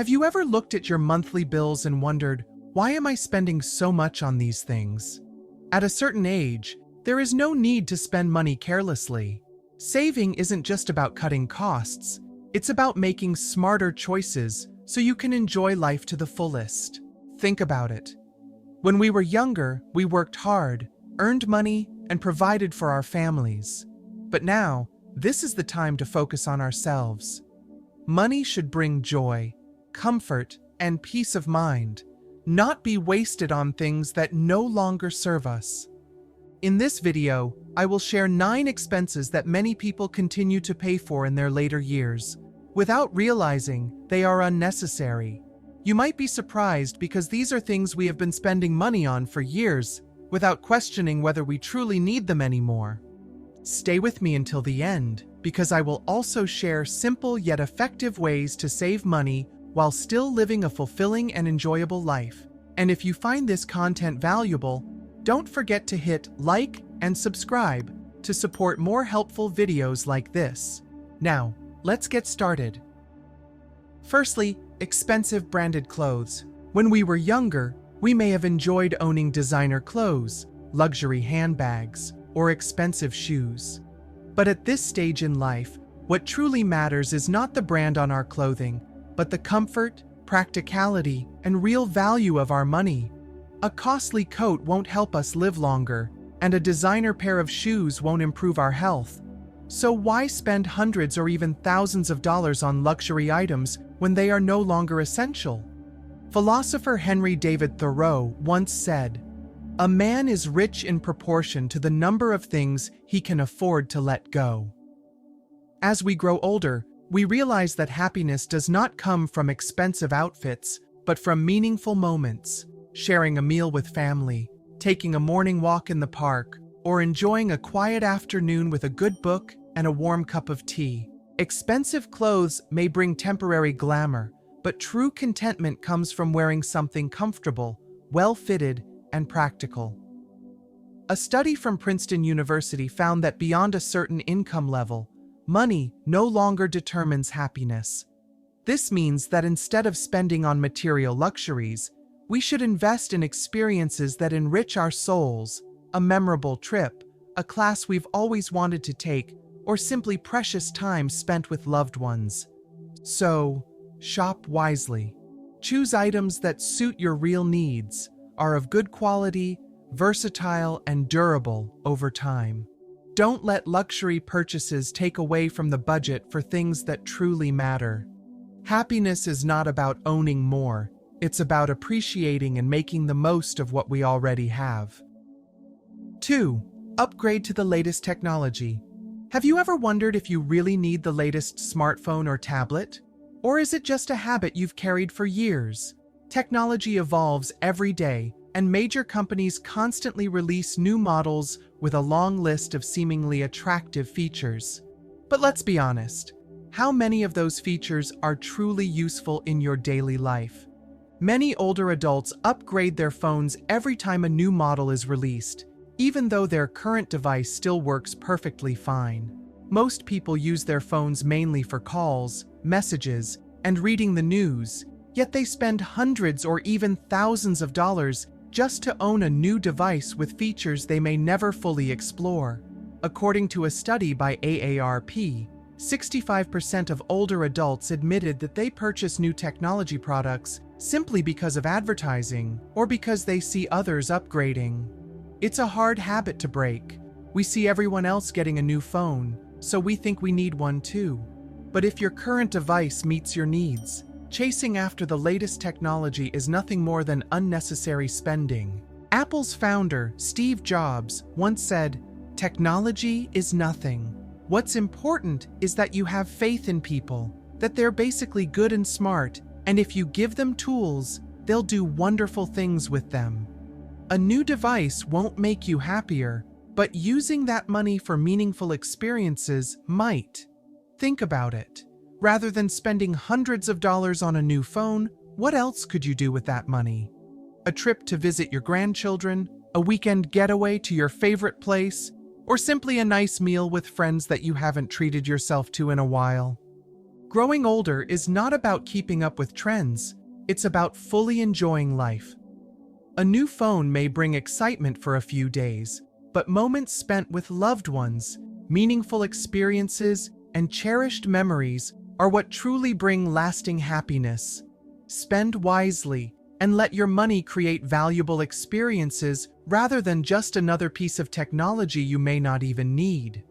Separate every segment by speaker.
Speaker 1: Have you ever looked at your monthly bills and wondered, why am I spending so much on these things? At a certain age, there is no need to spend money carelessly. Saving isn't just about cutting costs, it's about making smarter choices so you can enjoy life to the fullest. Think about it. When we were younger, we worked hard, earned money, and provided for our families. But now, this is the time to focus on ourselves. Money should bring joy, comfort, and peace of mind, not be wasted on things that no longer serve us. In this video, I will share 9 expenses that many people continue to pay for in their later years, without realizing they are unnecessary. You might be surprised because these are things we have been spending money on for years, without questioning whether we truly need them anymore. Stay with me until the end, because I will also share simple yet effective ways to save money while still living a fulfilling and enjoyable life. And if you find this content valuable, don't forget to hit like and subscribe to support more helpful videos like this. Now, let's get started. Firstly, expensive branded clothes. When we were younger, we may have enjoyed owning designer clothes, luxury handbags, or expensive shoes. But at this stage in life, what truly matters is not the brand on our clothing, but the comfort, practicality, and real value of our money. A costly coat won't help us live longer, and a designer pair of shoes won't improve our health. So why spend hundreds or even thousands of dollars on luxury items when they are no longer essential? Philosopher Henry David Thoreau once said, "A man is rich in proportion to the number of things he can afford to let go." As we grow older, we realize that happiness does not come from expensive outfits, but from meaningful moments, sharing a meal with family, taking a morning walk in the park, or enjoying a quiet afternoon with a good book and a warm cup of tea. Expensive clothes may bring temporary glamour, but true contentment comes from wearing something comfortable, well-fitted, and practical. A study from Princeton University found that beyond a certain income level, money no longer determines happiness. This means that instead of spending on material luxuries, we should invest in experiences that enrich our souls, a memorable trip, a class we've always wanted to take, or simply precious time spent with loved ones. So, shop wisely. Choose items that suit your real needs, are of good quality, versatile, and durable over time. Don't let luxury purchases take away from the budget for things that truly matter. Happiness is not about owning more, it's about appreciating and making the most of what we already have. 2. Upgrade to the latest technology. Have you ever wondered if you really need the latest smartphone or tablet? Or is it just a habit you've carried for years? Technology evolves every day, and major companies constantly release new models with a long list of seemingly attractive features. But let's be honest, how many of those features are truly useful in your daily life? Many older adults upgrade their phones every time a new model is released, even though their current device still works perfectly fine. Most people use their phones mainly for calls, messages, and reading the news, yet they spend hundreds or even thousands of dollars just to own a new device with features they may never fully explore. According to a study by AARP, 65% of older adults admitted that they purchase new technology products simply because of advertising or because they see others upgrading. It's a hard habit to break. We see everyone else getting a new phone, so we think we need one too. But if your current device meets your needs, chasing after the latest technology is nothing more than unnecessary spending. Apple's founder, Steve Jobs, once said, "Technology is nothing. What's important is that you have faith in people, that they're basically good and smart, and if you give them tools, they'll do wonderful things with them." A new device won't make you happier, but using that money for meaningful experiences might. Think about it. Rather than spending hundreds of dollars on a new phone, what else could you do with that money? A trip to visit your grandchildren, a weekend getaway to your favorite place, or simply a nice meal with friends that you haven't treated yourself to in a while? Growing older is not about keeping up with trends, it's about fully enjoying life. A new phone may bring excitement for a few days, but moments spent with loved ones, meaningful experiences, and cherished memories are what truly bring lasting happiness. Spend wisely and let your money create valuable experiences rather than just another piece of technology you may not even need.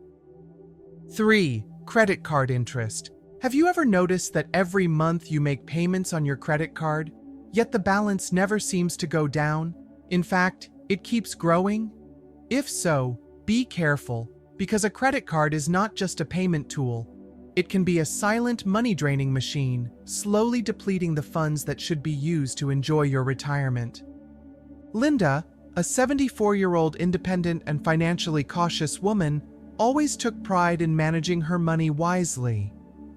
Speaker 1: 3. Credit card interest. Have you ever noticed that every month you make payments on your credit card, yet the balance never seems to go down? In fact, it keeps growing? If so, be careful, because a credit card is not just a payment tool. It can be a silent money-draining machine, slowly depleting the funds that should be used to enjoy your retirement. Linda, a 74-year-old independent and financially cautious woman, always took pride in managing her money wisely.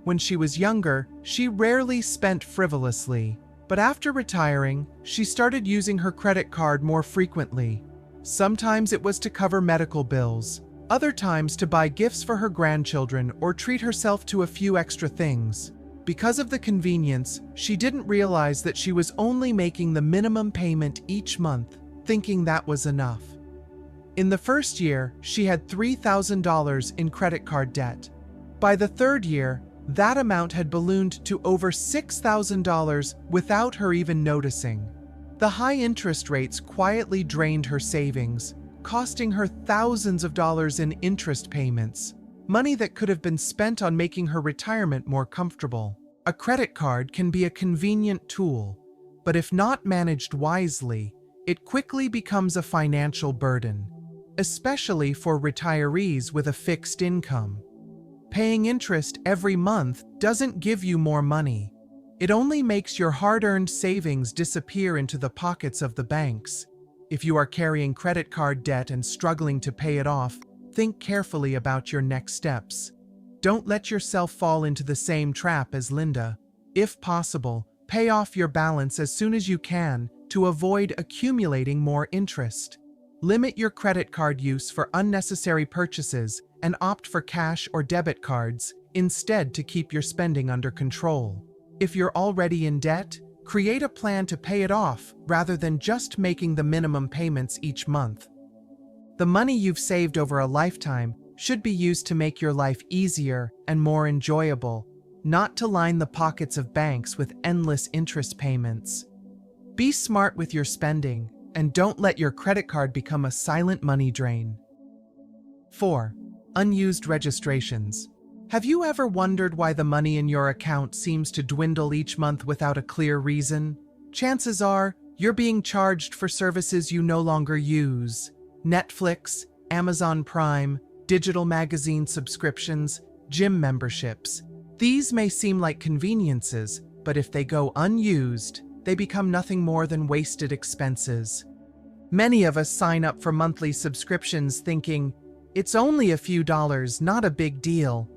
Speaker 1: When she was younger, she rarely spent frivolously, but after retiring, she started using her credit card more frequently. Sometimes it was to cover medical bills, other times to buy gifts for her grandchildren or treat herself to a few extra things. Because of the convenience, she didn't realize that she was only making the minimum payment each month, thinking that was enough. In the first year, she had $3,000 in credit card debt. By the third year, that amount had ballooned to over $6,000 without her even noticing. The high interest rates quietly drained her savings, costing her thousands of dollars in interest payments, money that could have been spent on making her retirement more comfortable. A credit card can be a convenient tool, but if not managed wisely, it quickly becomes a financial burden, especially for retirees with a fixed income. Paying interest every month doesn't give you more money. It only makes your hard-earned savings disappear into the pockets of the banks. If you are carrying credit card debt and struggling to pay it off, think carefully about your next steps. Don't let yourself fall into the same trap as Linda. If possible, pay off your balance as soon as you can to avoid accumulating more interest. Limit your credit card use for unnecessary purchases and opt for cash or debit cards instead to keep your spending under control. If you're already in debt, create a plan to pay it off rather than just making the minimum payments each month. The money you've saved over a lifetime should be used to make your life easier and more enjoyable, not to line the pockets of banks with endless interest payments. Be smart with your spending and don't let your credit card become a silent money drain. 4. Unused registrations. Have you ever wondered why the money in your account seems to dwindle each month without a clear reason? Chances are, you're being charged for services you no longer use. Netflix, Amazon Prime, digital magazine subscriptions, gym memberships. These may seem like conveniences, but if they go unused, they become nothing more than wasted expenses. Many of us sign up for monthly subscriptions thinking, it's only a few dollars, not a big deal.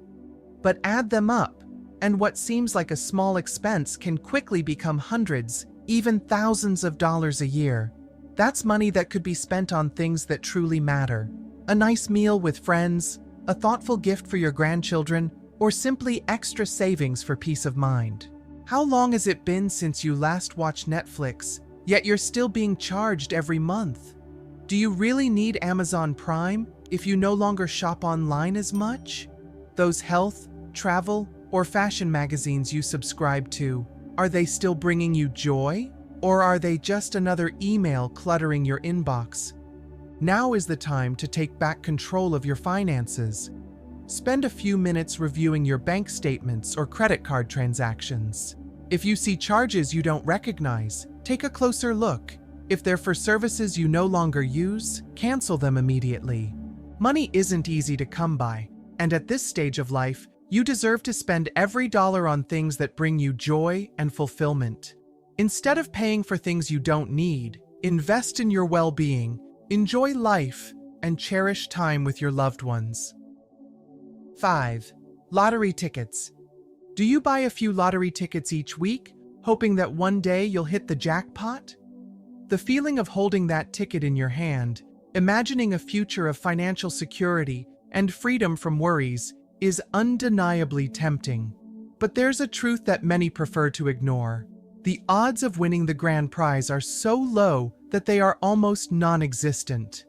Speaker 1: But add them up, and what seems like a small expense can quickly become hundreds, even thousands of dollars a year. That's money that could be spent on things that truly matter. A nice meal with friends, a thoughtful gift for your grandchildren, or simply extra savings for peace of mind. How long has it been since you last watched Netflix, yet you're still being charged every month? Do you really need Amazon Prime if you no longer shop online as much? Those health, travel, or fashion magazines you subscribe to, are they still bringing you joy? Or are they just another email cluttering your inbox? Now is the time to take back control of your finances. Spend a few minutes reviewing your bank statements or credit card transactions. If you see charges you don't recognize, take a closer look. If they're for services you no longer use, cancel them immediately. Money isn't easy to come by, and at this stage of life, you deserve to spend every dollar on things that bring you joy and fulfillment. Instead of paying for things you don't need, invest in your well-being, enjoy life, and cherish time with your loved ones. 5. Lottery tickets. Do you buy a few lottery tickets each week, hoping that one day you'll hit the jackpot? The feeling of holding that ticket in your hand, imagining a future of financial security and freedom from worries, is undeniably tempting. But there's a truth that many prefer to ignore. The odds of winning the grand prize are so low that they are almost non-existent.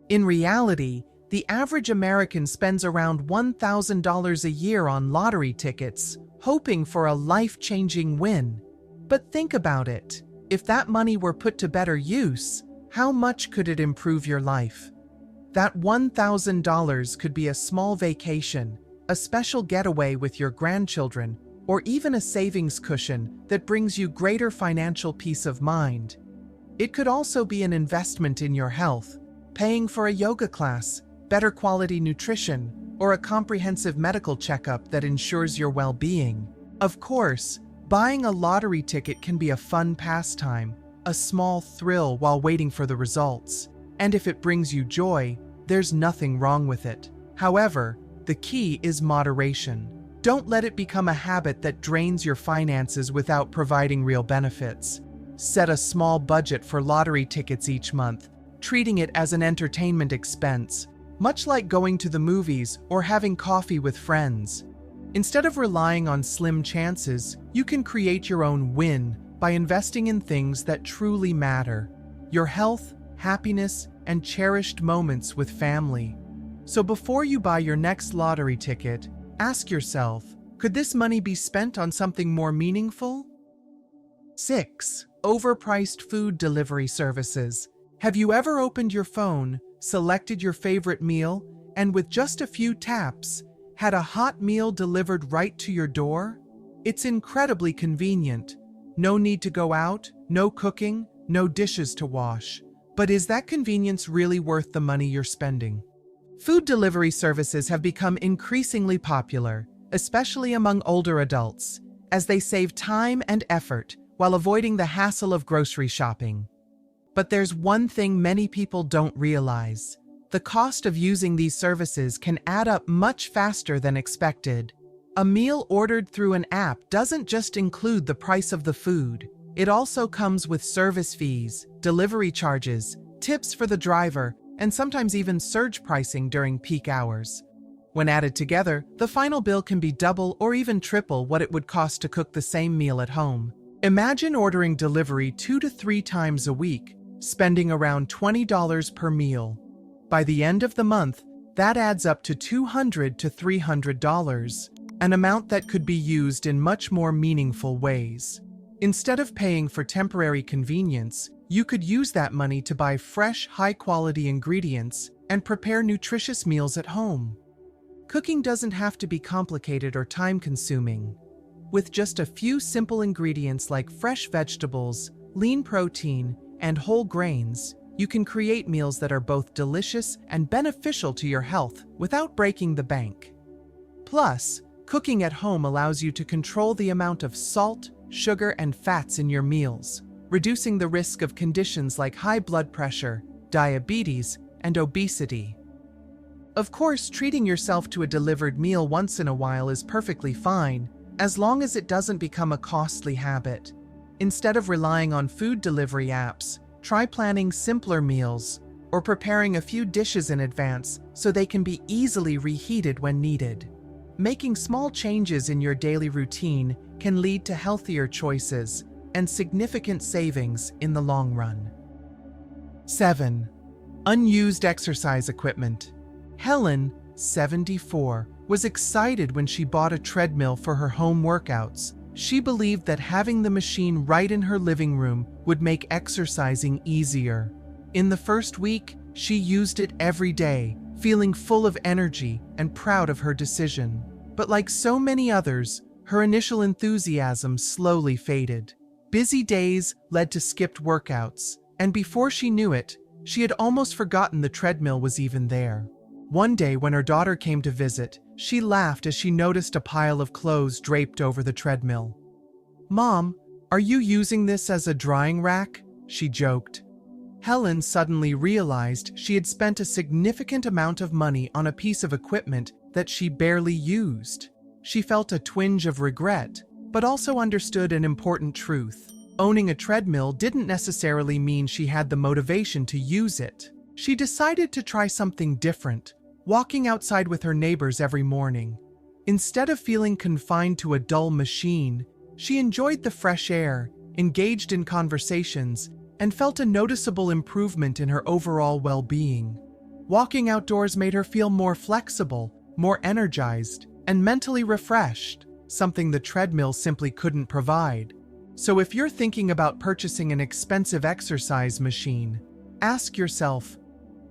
Speaker 1: In reality, the average American spends around $1,000 a year on lottery tickets, hoping for a life-changing win. But think about it. If that money were put to better use, how much could it improve your life? That $1,000 could be a small vacation, a special getaway with your grandchildren, or even a savings cushion that brings you greater financial peace of mind. It could also be an investment in your health, paying for a yoga class, better quality nutrition, or a comprehensive medical checkup that ensures your well-being. Of course, buying a lottery ticket can be a fun pastime, a small thrill while waiting for the results. And if it brings you joy, there's nothing wrong with it. However, the key is moderation. Don't let it become a habit that drains your finances without providing real benefits. Set a small budget for lottery tickets each month, treating it as an entertainment expense, much like going to the movies or having coffee with friends. Instead of relying on slim chances, you can create your own win by investing in things that truly matter: your health, happiness, and cherished moments with family. So before you buy your next lottery ticket, ask yourself, could this money be spent on something more meaningful? 6. Overpriced food delivery services. Have you ever opened your phone, selected your favorite meal, and with just a few taps, had a hot meal delivered right to your door? It's incredibly convenient. No need to go out, no cooking, no dishes to wash. But is that convenience really worth the money you're spending? Food delivery services have become increasingly popular, especially among older adults, as they save time and effort while avoiding the hassle of grocery shopping. But there's one thing many people don't realize. The cost of using these services can add up much faster than expected. A meal ordered through an app doesn't just include the price of the food. It also comes with service fees, delivery charges, tips for the driver, and sometimes even surge pricing during peak hours. When added together, the final bill can be double or even triple what it would cost to cook the same meal at home. Imagine ordering delivery 2 to 3 times a week, spending around $20 per meal. By the end of the month, that adds up to $200 to $300, an amount that could be used in much more meaningful ways. Instead of paying for temporary convenience, you could use that money to buy fresh, high-quality ingredients and prepare nutritious meals at home. Cooking doesn't have to be complicated or time-consuming. With just a few simple ingredients like fresh vegetables, lean protein, and whole grains, you can create meals that are both delicious and beneficial to your health without breaking the bank. Plus, cooking at home allows you to control the amount of salt, sugar, and fats in your meals, reducing the risk of conditions like high blood pressure, diabetes, and obesity. Of course, treating yourself to a delivered meal once in a while is perfectly fine, as long as it doesn't become a costly habit. Instead of relying on food delivery apps, try planning simpler meals or preparing a few dishes in advance so they can be easily reheated when needed. Making small changes in your daily routine can lead to healthier choices and significant savings in the long run. 7. Unused exercise equipment. Helen, 74, was excited when she bought a treadmill for her home workouts. She believed that having the machine right in her living room would make exercising easier. In the first week, she used it every day, feeling full of energy and proud of her decision. But like so many others, her initial enthusiasm slowly faded. Busy days led to skipped workouts, and before she knew it, she had almost forgotten the treadmill was even there. One day when her daughter came to visit, she laughed as she noticed a pile of clothes draped over the treadmill. "Mom, are you using this as a drying rack?" she joked. Helen suddenly realized she had spent a significant amount of money on a piece of equipment that she barely used. She felt a twinge of regret, but also understood an important truth. Owning a treadmill didn't necessarily mean she had the motivation to use it. She decided to try something different, walking outside with her neighbors every morning. Instead of feeling confined to a dull machine, she enjoyed the fresh air, engaged in conversations, and felt a noticeable improvement in her overall well-being. Walking outdoors made her feel more flexible, more energized, and mentally refreshed, something the treadmill simply couldn't provide. So if you're thinking about purchasing an expensive exercise machine, ask yourself,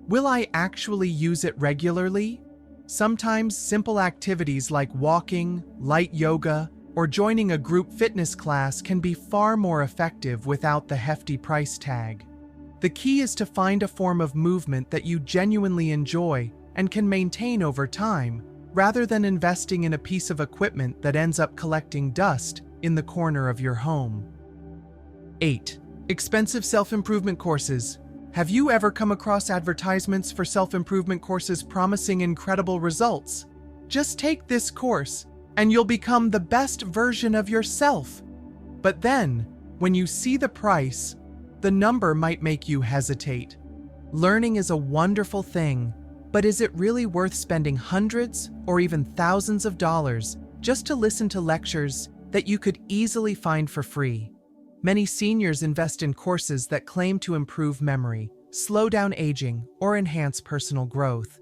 Speaker 1: will I actually use it regularly? Sometimes simple activities like walking, light yoga, or joining a group fitness class can be far more effective without the hefty price tag. The key is to find a form of movement that you genuinely enjoy and can maintain over time, rather than investing in a piece of equipment that ends up collecting dust in the corner of your home. 8. Expensive self-improvement courses. Have you ever come across advertisements for self-improvement courses promising incredible results? Just take this course, and you'll become the best version of yourself. But then, when you see the price, the number might make you hesitate. Learning is a wonderful thing, but is it really worth spending hundreds or even thousands of dollars just to listen to lectures that you could easily find for free? Many seniors invest in courses that claim to improve memory, slow down aging, or enhance personal growth.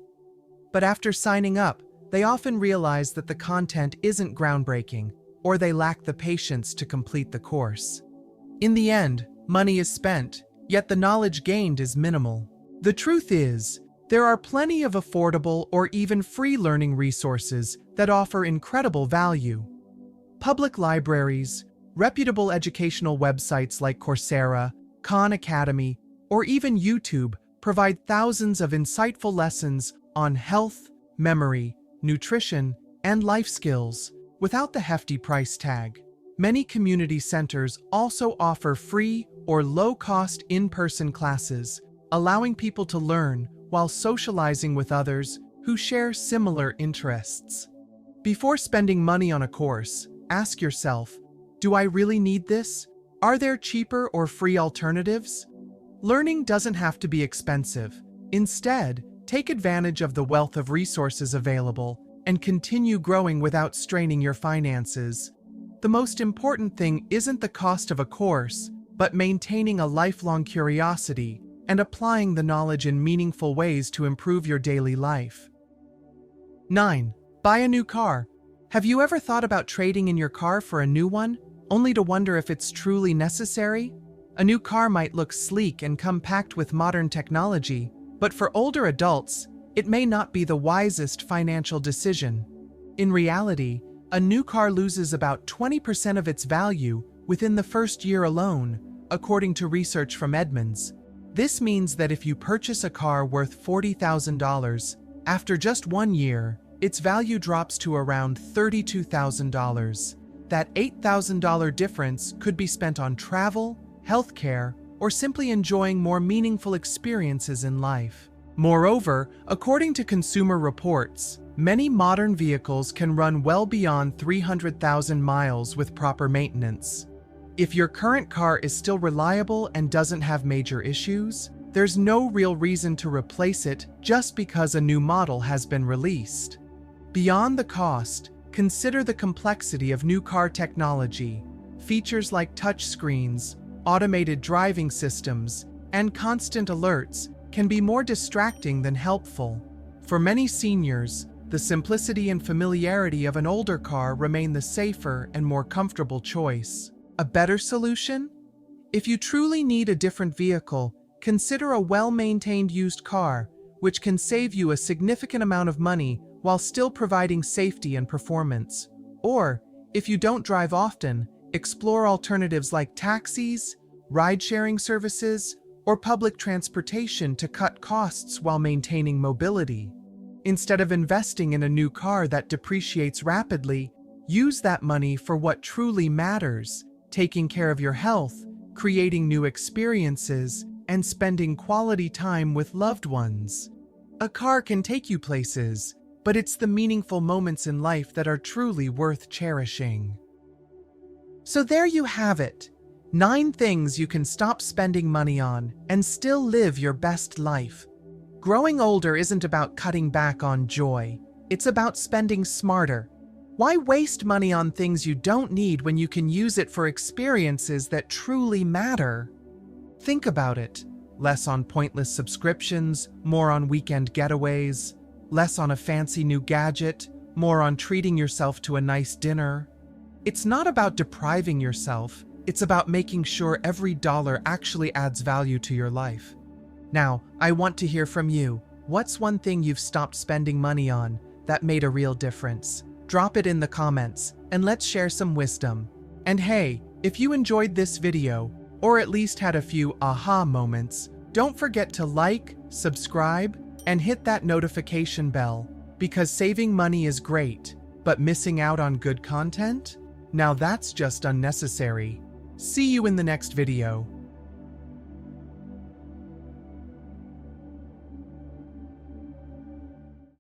Speaker 1: But after signing up, they often realize that the content isn't groundbreaking, or they lack the patience to complete the course. In the end, money is spent, yet the knowledge gained is minimal. The truth is, there are plenty of affordable or even free learning resources that offer incredible value. Public libraries, reputable educational websites like Coursera, Khan Academy, or even YouTube provide thousands of insightful lessons on health, memory, nutrition, and life skills without the hefty price tag. Many community centers also offer free or low-cost in-person classes, allowing people to learn while socializing with others who share similar interests. Before spending money on a course, ask yourself, do I really need this? Are there cheaper or free alternatives? Learning doesn't have to be expensive. Instead, take advantage of the wealth of resources available and continue growing without straining your finances. The most important thing isn't the cost of a course, but maintaining a lifelong curiosity and applying the knowledge in meaningful ways to improve your daily life. 9. Buy a new car. Have you ever thought about trading in your car for a new one, only to wonder if it's truly necessary? A new car might look sleek and come packed with modern technology, but for older adults, it may not be the wisest financial decision. In reality, a new car loses about 20% of its value within the first year alone, according to research from Edmunds. This means that if you purchase a car worth $40,000, after just 1 year, its value drops to around $32,000. That $8,000 difference could be spent on travel, healthcare, or simply enjoying more meaningful experiences in life. Moreover, according to Consumer Reports, many modern vehicles can run well beyond 300,000 miles with proper maintenance. If your current car is still reliable and doesn't have major issues, there's no real reason to replace it just because a new model has been released. Beyond the cost, consider the complexity of new car technology. Features like touchscreens, automated driving systems, and constant alerts can be more distracting than helpful. For many seniors, the simplicity and familiarity of an older car remain the safer and more comfortable choice. A better solution? If you truly need a different vehicle, consider a well-maintained used car, which can save you a significant amount of money while still providing safety and performance. Or, if you don't drive often, explore alternatives like taxis, ride-sharing services, or public transportation to cut costs while maintaining mobility. Instead of investing in a new car that depreciates rapidly, use that money for what truly matters, taking care of your health, creating new experiences, and spending quality time with loved ones. A car can take you places, but it's the meaningful moments in life that are truly worth cherishing. So there you have it. 9 things you can stop spending money on and still live your best life. Growing older isn't about cutting back on joy. It's about spending smarter. Why waste money on things you don't need when you can use it for experiences that truly matter? Think about it. Less on pointless subscriptions, more on weekend getaways. Less on a fancy new gadget, more on treating yourself to a nice dinner. It's not about depriving yourself, it's about making sure every dollar actually adds value to your life. Now, I want to hear from you. What's one thing you've stopped spending money on that made a real difference? Drop it in the comments, and let's share some wisdom. And hey, if you enjoyed this video, or at least had a few aha moments, don't forget to like, subscribe, and hit that notification bell, because saving money is great, but missing out on good content? Now that's just unnecessary. See you in the next video.